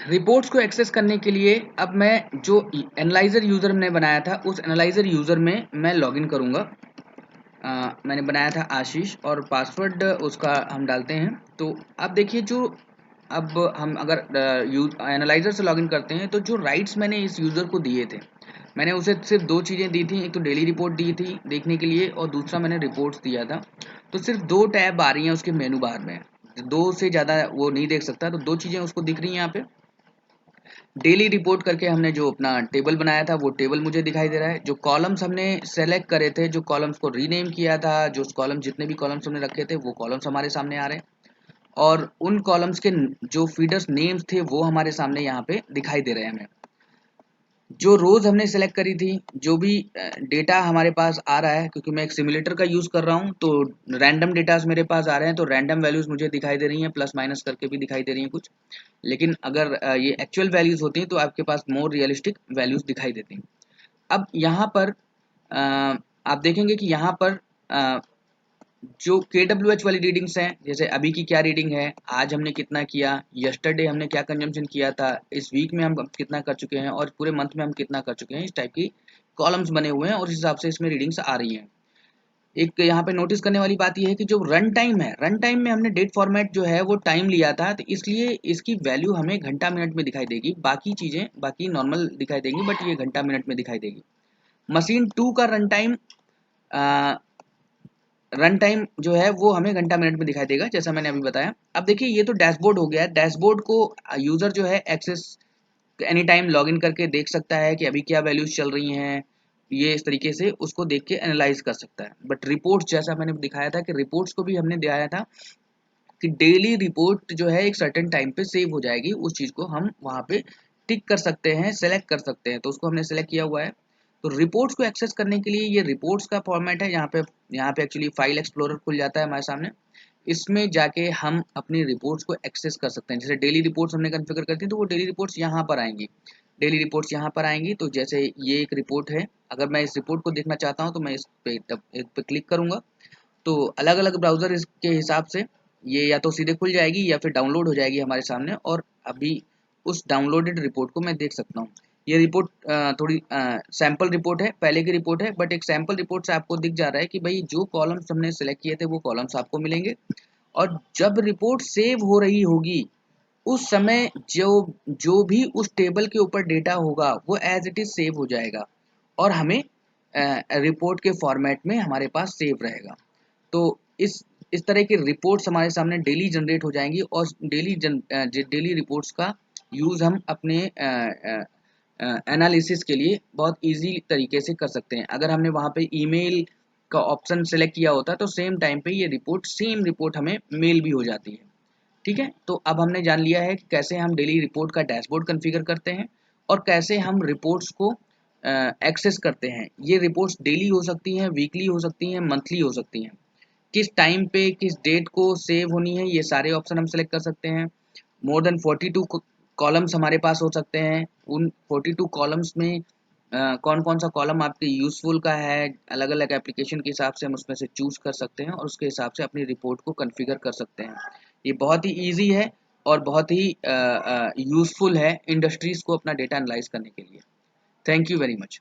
Reports को access करने के लिए अब मैं जो एनालाइजर यूज़र ने बनाया था उस एनालाइजर यूज़र में मैं लॉगिन करूँगा। मैंने बनाया था आशीष और पासवर्ड उसका हम डालते हैं। तो अब देखिए जो अब हम अगर एनालाइजर से लॉगिन करते हैं तो जो राइट्स मैंने इस यूज़र को दिए थे, मैंने उसे सिर्फ दो चीज़ें दी थी। एक तो डेली रिपोर्ट दी थी देखने के लिए और दूसरा मैंने रिपोर्ट्स दिया था। तो सिर्फ दो टैब आ रही हैं उसके मेनू बार में, दो से ज़्यादा वो नहीं देख सकता। तो दो चीज़ें उसको दिख रही हैं यहाँ पे। डेली रिपोर्ट करके हमने जो अपना टेबल बनाया था वो टेबल मुझे दिखाई दे रहा है। जो कॉलम्स हमने सेलेक्ट करे थे, जो कॉलम्स को रीनेम किया था, जो कॉलम जितने भी कॉलम्स हमने रखे थे वो कॉलम्स हमारे सामने आ रहे हैं और उन कॉलम्स के जो फीडर्स नेम्स थे वो हमारे सामने यहाँ पे दिखाई दे रहे हैं हमें। जो रोज हमने सेलेक्ट करी थी, जो भी डेटा हमारे पास आ रहा है, क्योंकि मैं एक सिमुलेटर का यूज़ कर रहा हूँ तो रैंडम डेटास मेरे पास आ रहे हैं, तो रैंडम वैल्यूज़ मुझे दिखाई दे रही हैं, प्लस माइनस करके भी दिखाई दे रही हैं कुछ। लेकिन अगर ये एक्चुअल वैल्यूज़ होती हैं तो आपके पास मोर रियलिस्टिक वैल्यूज़ दिखाई देती हैं। अब यहाँ पर आप देखेंगे कि यहाँ पर जो KWH वाली रीडिंग्स हैं, जैसे अभी की क्या रीडिंग है, आज हमने कितना किया, यस्टरडे हमने क्या कंजम्पशन किया था, इस वीक में हम कितना कर चुके हैं और पूरे मंथ में हम कितना कर चुके हैं, इस टाइप की कॉलम्स बने हुए हैं और इस हिसाब से इसमें रीडिंग्स आ रही हैं। एक यहाँ पे नोटिस करने वाली बात यह है कि जो रन टाइम है, रन टाइम में हमने डेट फॉर्मेट जो है वो टाइम लिया था, तो इसलिए इसकी वैल्यू हमें घंटा मिनट में दिखाई देगी। बाकी चीज़ें बाकी नॉर्मल दिखाई देंगी, बट ये घंटा मिनट में दिखाई देगी। मशीन 2 का रन टाइम जो है वो हमें घंटा मिनट में दिखाई देगा, जैसा मैंने अभी बताया। अब देखिए ये तो डैशबोर्ड हो गया। डैशबोर्ड को यूज़र जो है एक्सेस एनी टाइम लॉगिन करके देख सकता है कि अभी क्या वैल्यूज चल रही हैं, ये इस तरीके से उसको देख के एनालाइज कर सकता है। बट रिपोर्ट्स, जैसा मैंने दिखाया था कि रिपोर्ट्स को भी हमने दिखाया था कि डेली रिपोर्ट जो है एक सर्टेन टाइम पे सेव हो जाएगी, उस चीज़ को हम वहाँ पे टिक कर सकते हैं, सेलेक्ट कर सकते हैं। तो उसको हमने सेलेक्ट किया हुआ है। तो रिपोर्ट्स को एक्सेस करने के लिए ये रिपोर्ट्स का फॉर्मेट है। यहाँ पे एक्चुअली फाइल एक्सप्लोरर खुल जाता है हमारे सामने। इसमें जाके हम अपनी रिपोर्ट्स को एक्सेस कर सकते हैं। जैसे डेली रिपोर्ट्स हमने कॉन्फ़िगर करती हैं तो वो डेली रिपोर्ट्स यहाँ पर आएंगी। डेली रिपोर्ट्स यहाँ पर आएंगी। तो जैसे ये एक रिपोर्ट है, अगर मैं इस रिपोर्ट को देखना चाहता हूँ तो मैं इस पे क्लिक करूँगा। तो अलग अलग ब्राउज़र इसके हिसाब से ये या तो सीधे खुल जाएगी या फिर डाउनलोड हो जाएगी हमारे सामने, और अभी उस डाउनलोडेड रिपोर्ट को मैं देख सकता हूँ। ये रिपोर्ट थोड़ी सैम्पल रिपोर्ट है, पहले की रिपोर्ट है, बट एक सैम्पल रिपोर्ट से आपको दिख जा रहा है कि भाई जो कॉलम्स हमने सेलेक्ट किए थे वो कॉलम्स आपको मिलेंगे। और जब रिपोर्ट सेव हो रही होगी उस समय जो जो भी उस टेबल के ऊपर डेटा होगा वो एज इट इज़ सेव हो जाएगा और हमें रिपोर्ट के फॉर्मेट में हमारे पास सेव रहेगा। तो इस तरह की रिपोर्ट्स हमारे सामने डेली जनरेट हो जाएंगी और डेली रिपोर्ट्स का यूज़ हम अपने एनालिसिस के लिए बहुत इजी तरीके से कर सकते हैं। अगर हमने वहाँ पे ईमेल का ऑप्शन सेलेक्ट किया होता तो सेम रिपोर्ट हमें मेल भी हो जाती है। ठीक है, तो अब हमने जान लिया है कि कैसे हम डेली रिपोर्ट का डैशबोर्ड कॉन्फ़िगर करते हैं और कैसे हम रिपोर्ट्स को एक्सेस करते हैं। ये रिपोर्ट्स डेली हो सकती हैं, वीकली हो सकती हैं, मंथली हो सकती हैं। किस टाइम पे किस डेट को सेव होनी है ये सारे ऑप्शन हम सेलेक्ट कर सकते हैं। मोर देन 42 कॉलम्स हमारे पास हो सकते हैं। उन 42 कॉलम्स में कौन कौन सा कॉलम आपके यूज़फुल का है, अलग अलग एप्लीकेशन के हिसाब से हम उसमें से चूज़ कर सकते हैं और उसके हिसाब से अपनी रिपोर्ट को कॉन्फ़िगर कर सकते हैं। ये बहुत ही ईजी है और बहुत ही यूज़फुल है इंडस्ट्रीज़ को अपना डेटा एनालाइज करने के लिए। Thank you very much.